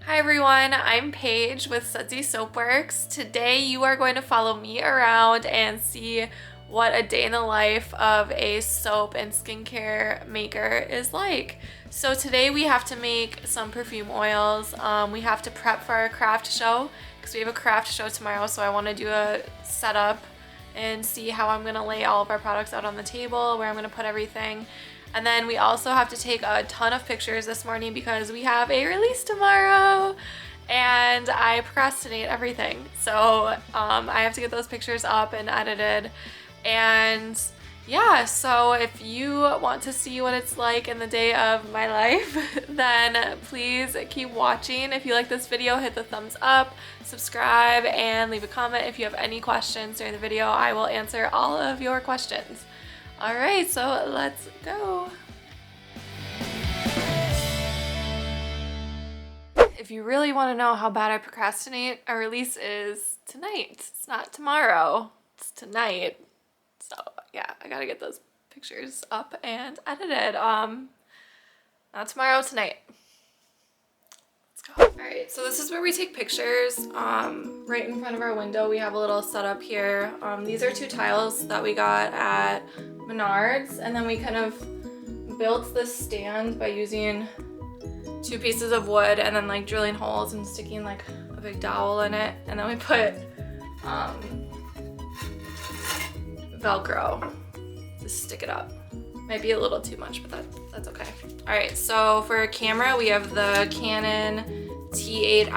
Hi everyone, I'm Paige with Sudsy Soapworks. Today you are going to follow me around and see what a day in the life of a soap and skincare maker is like. So today we have to make some perfume oils. We have to prep for our craft show because we have a craft show tomorrow, so I want to do a setup and see how I'm going to lay all of our products out on the table, where I'm going to put everything. And then we also have to take a ton of pictures this morning because we have a release tomorrow and I procrastinate everything. So I have to get those pictures up and edited. And yeah, so if you want to see what it's like in the day of my life, then please keep watching. If you like this video, hit the thumbs up, subscribe, and leave a comment. If you have any questions during the video, I will answer all of your questions. All right, so let's go. If you really want to know how bad I procrastinate, our release is tonight. It's not tomorrow, it's tonight. So yeah, I gotta get those pictures up and edited. Not tomorrow, tonight. Let's go. All right, so this is where we take pictures. Right in front of our window, we have a little setup here. These are 2 tiles that we got at Menards, and then we kind of built this stand by using 2 pieces of wood and then like drilling holes and sticking like a big dowel in it, and then we put Velcro to stick it up. Might be a little too much, but that's okay. All right, so for a camera, we have the Canon T8i.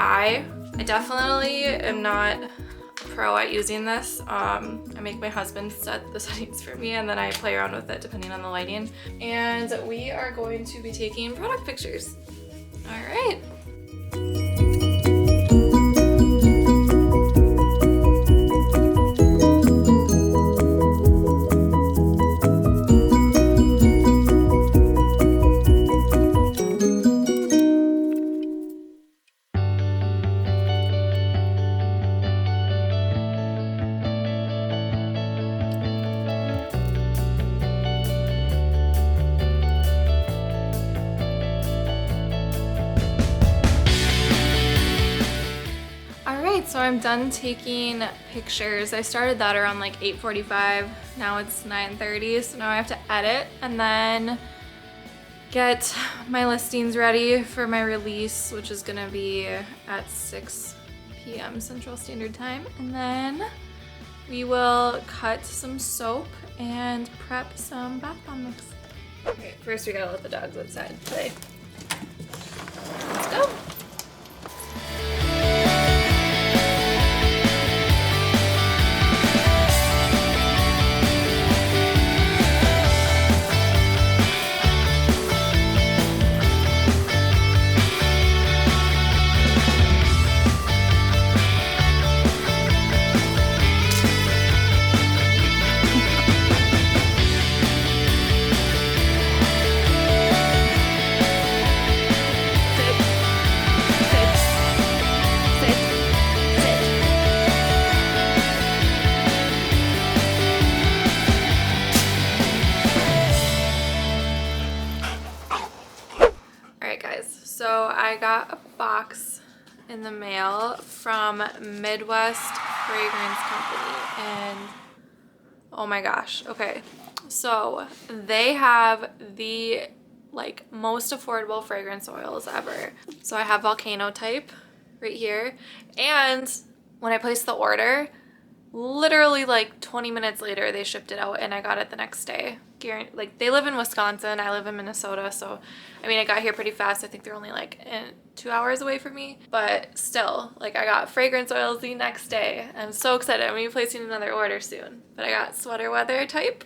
I definitely am not pro at using this. I make my husband set the settings for me and then I play around with it depending on the lighting. And we are going to be taking product pictures. All right. So I'm done taking pictures. I started that around like 8:45. Now it's 9:30, so now I have to edit and then get my listings ready for my release, which is gonna be at 6 p.m. Central Standard Time. And then we will cut some soap and prep some bath bomb mix. Okay, first we gotta let the dogs outside play. Let's go. So I got a box in the mail from Midwest Fragrance Company, and oh my gosh, okay. So they have the like most affordable fragrance oils ever. So I have Volcano type right here, and when I placed the order, literally like 20 minutes later they shipped it out and I got it the next day. Like they live in Wisconsin, I live in Minnesota, so I mean I got here pretty fast. I think they're only like 2 hours away from me, but still, like I got fragrance oils the next day. I'm so excited. I'm gonna be placing another order soon. But I got Sweater Weather type.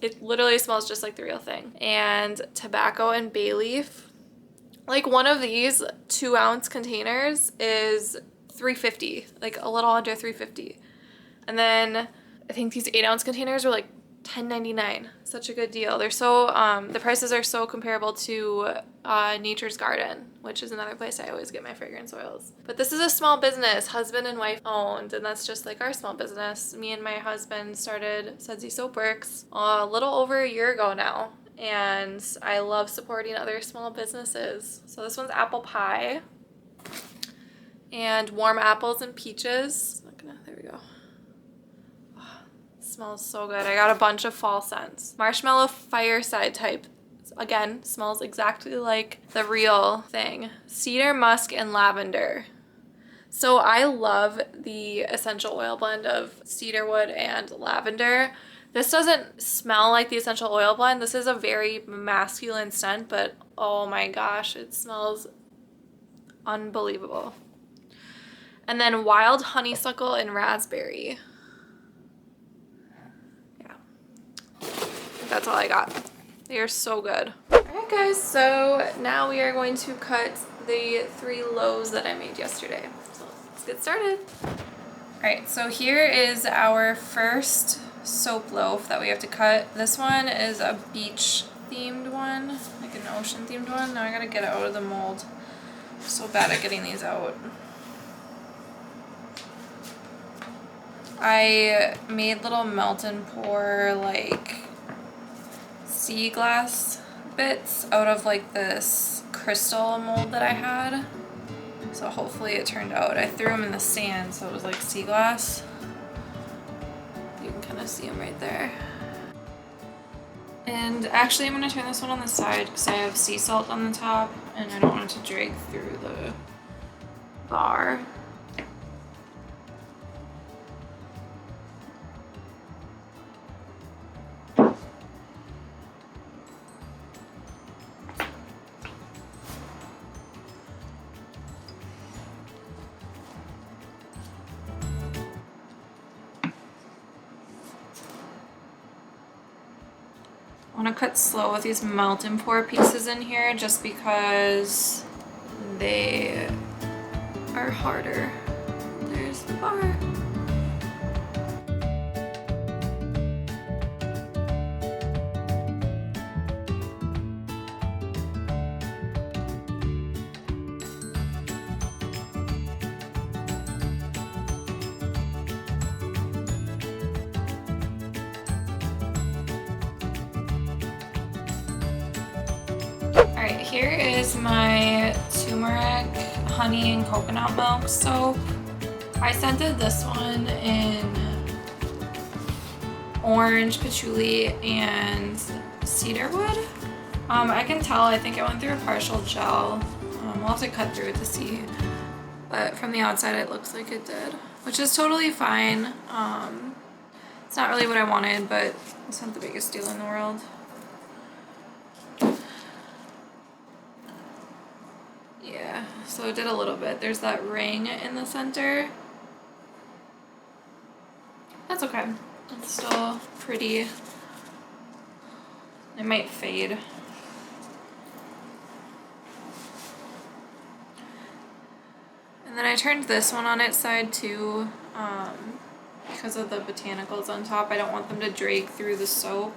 It literally smells just like the real thing. And Tobacco and Bay Leaf. Like one of these 2-ounce containers is $3.50, like a little under $3.50. And then I think these 8-ounce containers were like $10.99. Such a good deal. They're so the prices are so comparable to Nature's Garden, which is another place I always get my fragrance oils. But this is a small business, husband and wife owned, and that's just like our small business. Me and my husband started Sudsy Soapworks a little over a year ago now, and I love supporting other small businesses. So this one's apple pie. and warm apples and peaches. There we go. Oh, smells so good. I got a bunch of fall scents. Marshmallow fireside type. Again, smells exactly like the real thing. Cedar, musk, and lavender. So I love the essential oil blend of cedarwood and lavender. This doesn't smell like the essential oil blend. This is a very masculine scent, but oh my gosh, it smells unbelievable. And then wild honeysuckle and raspberry. Yeah, that's all I got. They are so good. All right, guys, so now we are going to cut the 3 loaves that I made yesterday. So let's get started. All right, so here is our first soap loaf that we have to cut. This one is a beach themed one, like an ocean themed one. Now I gotta get it out of the mold. I'm so bad at getting these out. I made little melt and pour like sea glass bits out of like this crystal mold that I had. So hopefully it turned out. I threw them in the sand so it was like sea glass. You can kind of see them right there. And actually I'm going to turn this one on the side because I have sea salt on the top and I don't want it to drag through the bar. I want to cut slow with these melt and pour pieces in here just because they are harder. There's the bar. Alright, here is my turmeric, honey, and coconut milk soap. I scented this one in orange, patchouli, and cedarwood. I can tell, I think I went through a partial gel. We'll have to cut through it to see. But from the outside it looks like it did, which is totally fine. It's not really what I wanted, but it's not the biggest deal in the world. Yeah, so it did a little bit. There's that ring in the center. That's okay. It's still pretty. It might fade. And then I turned this one on its side too, because of the botanicals on top. I don't want them to drag through the soap.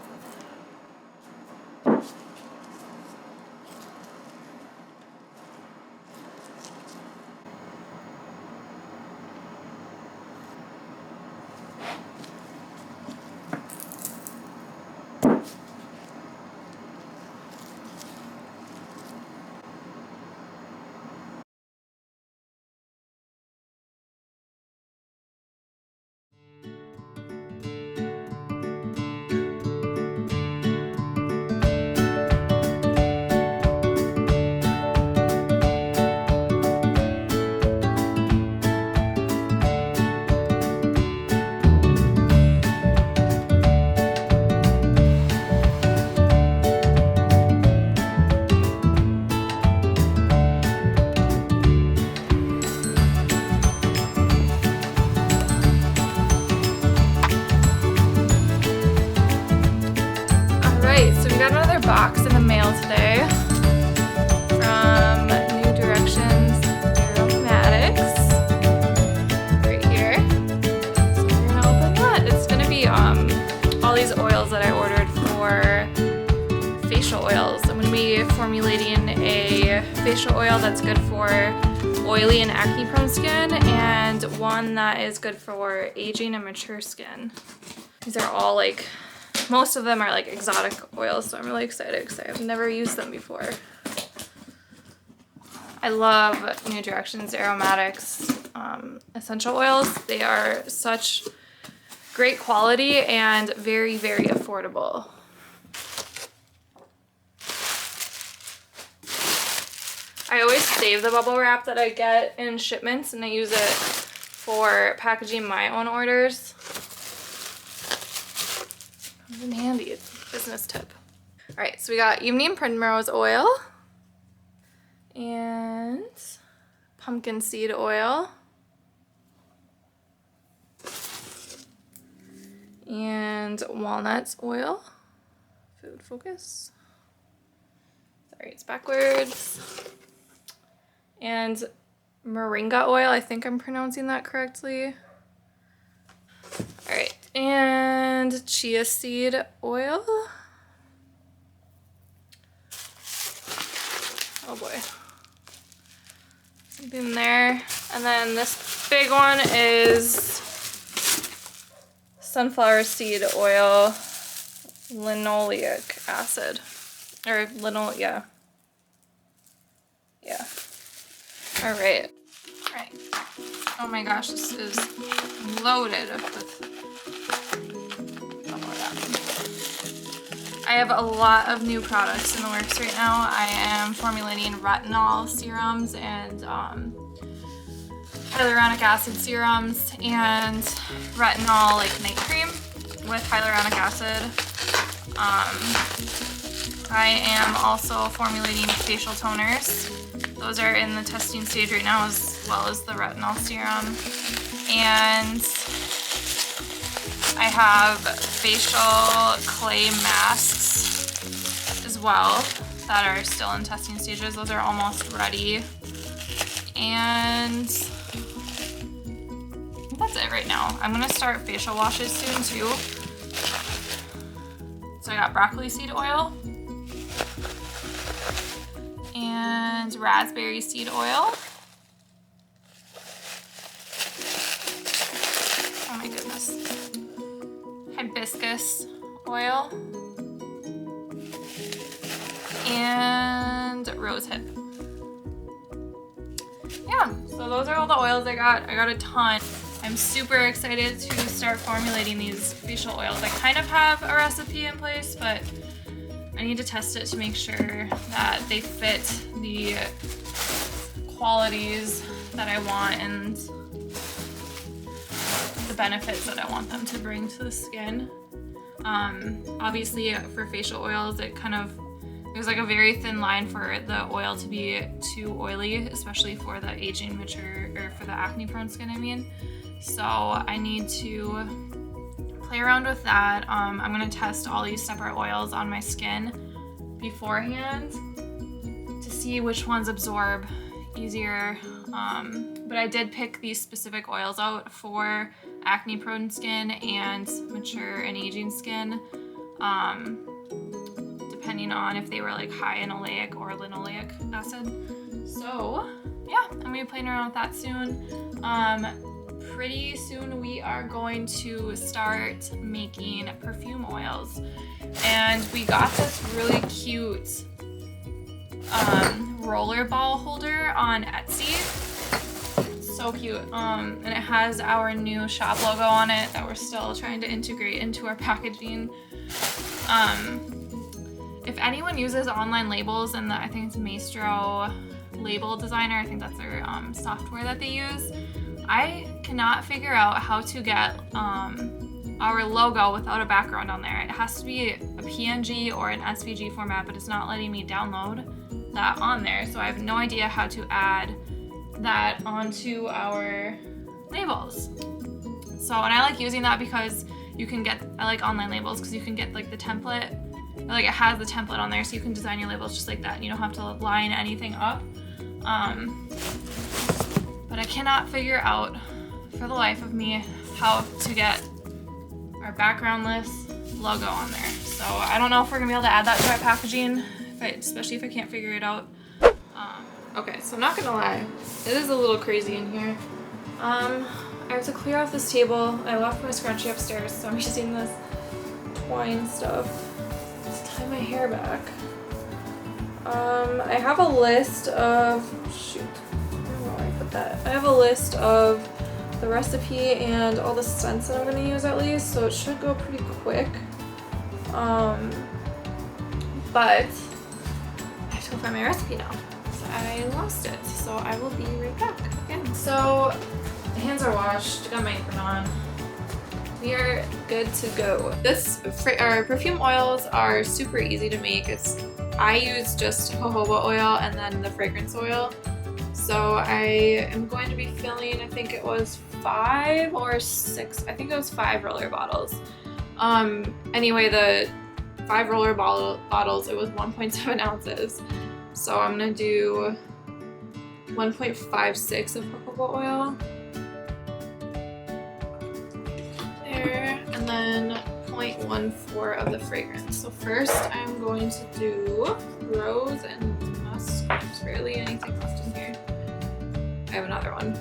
Box in the mail today from New Directions Aromatics right here. So we're gonna open that. It's gonna be all these oils that I ordered for facial oils. I'm gonna be formulating a facial oil that's good for oily and acne prone skin and one that is good for aging and mature skin. These are all like, most of them are like exotic oils, so I'm really excited because I've never used them before. I love New Directions Aromatics essential oils. They are such great quality and very, very affordable. I always save the bubble wrap that I get in shipments and I use it for packaging my own orders. Comes in handy. It's a business tip. All right, so we got evening primrose oil and pumpkin seed oil and walnuts oil. Food focus. Sorry, it's backwards. And moringa oil, I think I'm pronouncing that correctly. All right, and chia seed oil. Oh boy. Something in there. And then this big one is sunflower seed oil, linoleic acid. Or yeah. Yeah. All right. Oh my gosh, this is loaded with bubble wrap. I have a lot of new products in the works right now. I am formulating retinol serums and hyaluronic acid serums and retinol like night cream with hyaluronic acid. I am also formulating facial toners. Those are in the testing stage right now, as well as the retinol serum. And I have facial clay masks as well that are still in testing stages. Those are almost ready. And I think that's it right now. I'm gonna start facial washes soon too. So I got broccoli seed oil and raspberry seed oil. Oh my goodness. Hibiscus oil. And rosehip. Yeah, so those are all the oils I got. I got a ton. I'm super excited to start formulating these facial oils. I kind of have a recipe in place, but I need to test it to make sure that they fit the qualities that I want and the benefits that I want them to bring to the skin. Obviously for facial oils, there's like a very thin line for the oil to be too oily, especially for the aging, mature, or for the acne prone skin, I mean. So I need to play around with that. I'm gonna test all these separate oils on my skin beforehand to see which ones absorb easier. But I did pick these specific oils out for acne prone skin and mature and aging skin, depending on if they were like high in oleic or linoleic acid. So yeah, I'm gonna be playing around with that soon. Pretty soon we are going to start making perfume oils, and we got this really cute roller ball holder on Etsy. So cute. And it has our new shop logo on it that we're still trying to integrate into our packaging. If anyone uses online labels, and I think it's Maestro Label Designer, I think that's their software that they use, I cannot figure out how to get our logo without a background on there. It has to be a PNG or an SVG format, but it's not letting me download that on there. So I have no idea how to add that onto our labels. So, and I like using that because I like online labels because you can get like the template, like it has the template on there, so you can design your labels just like that. You don't have to line anything up. But I cannot figure out for the life of me how to get our backgroundless logo on there. So I don't know if we're gonna be able to add that to our packaging, especially if I can't figure it out. Okay, so I'm not gonna lie, it is a little crazy in here. I have to clear off this table. I left my scrunchie upstairs, so I'm using this twine stuff to tie my hair back. I have a list of, shoot, I don't know where I put that. I have a list of the recipe and all the scents that I'm going to use at least, so it should go pretty quick. But I have to go find my recipe now. So I lost it, so I will be right back again. So the hands are washed, got my apron on. We are good to go. Our perfume oils are super easy to make. I use just jojoba oil and then the fragrance oil. So I am going to be filling, I think it was 5 or 6, I think it was 5 roller bottles. Anyway, the 5 roller bottles, it was 1.7 ounces. So I'm gonna do 1.56 of jojoba oil. There, and then 0.14 of the fragrance. So first I'm going to do rose and musk. There's barely anything left in here. I have another one.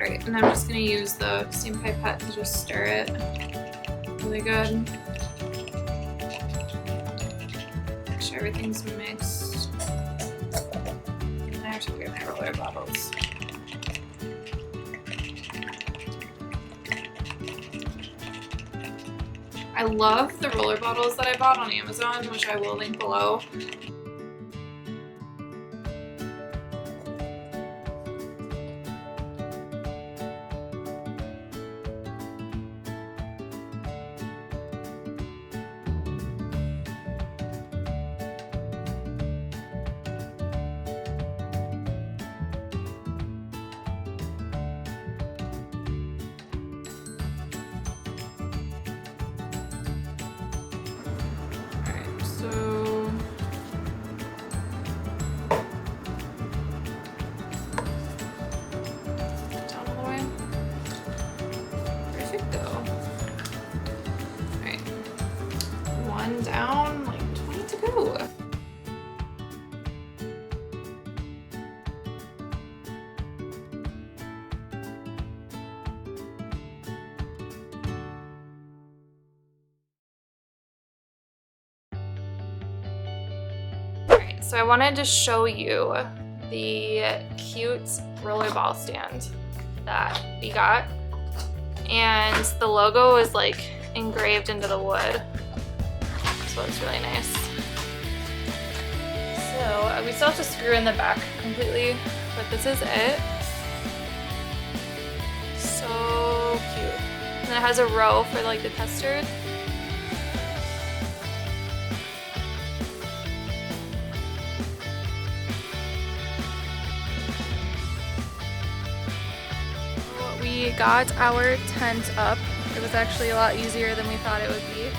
Alright, and I'm just going to use the steam pipette to just stir it really good. Make sure everything's mixed. And I have to grab my roller bottles. I love the roller bottles that I bought on Amazon, which I will link below. So down all the way. Perfecto. Alright. 1 down, like 20 to go. So I wanted to show you the cute rollerball stand that we got, and the logo is like engraved into the wood, so it's really nice. So we still have to screw in the back completely, but this is it. So cute. And it has a row for like the custard. We got our tent up. It was actually a lot easier than we thought it would be.